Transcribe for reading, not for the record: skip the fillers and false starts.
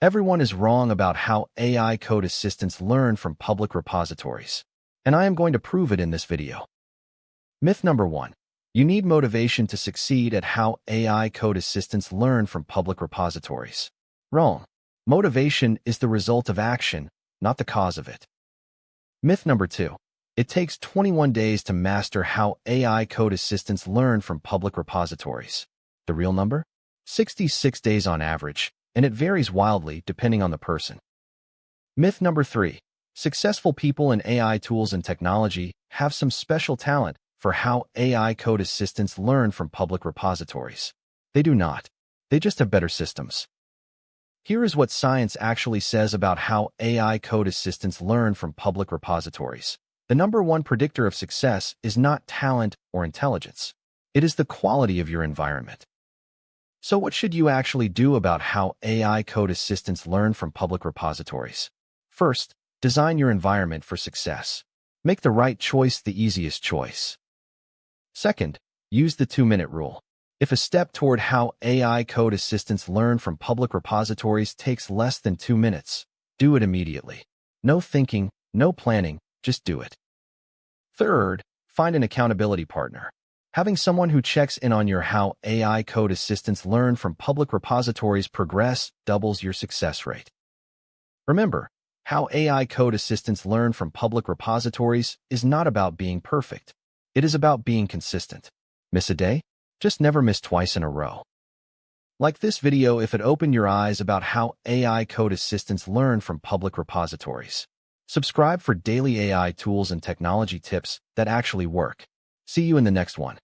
Everyone is wrong about how AI code assistants learn from public repositories, and I am going to prove it in this video. Myth number 1. You need motivation to succeed at how AI code assistants learn from public repositories. Wrong. Motivation is the result of action, not the cause of it. Myth number 2. It takes 21 days to master how AI code assistants learn from public repositories. The real number? 66 days on average, and it varies wildly depending on the person. Myth number 3. Successful people in AI tools and technology have some special talent for how AI code assistants learn from public repositories. They do not. They just have better systems. Here is what science actually says about how AI code assistants learn from public repositories. The number one predictor of success is not talent or intelligence. It is the quality of your environment. So what should you actually do about how AI code assistants learn from public repositories? First, design your environment for success. Make the right choice the easiest choice. Second, use the 2-minute rule. If a step toward how AI code assistants learn from public repositories takes less than 2 minutes, do it immediately. No thinking, no planning, just do it. Third, find an accountability partner. Having someone who checks in on your how AI code assistants learn from public repositories progress doubles your success rate. Remember, how AI code assistants learn from public repositories is not about being perfect. It is about being consistent. Miss a day? Just never miss twice in a row. Like this video if it opened your eyes about how AI code assistants learn from public repositories. Subscribe for daily AI tools and technology tips that actually work. See you in the next one.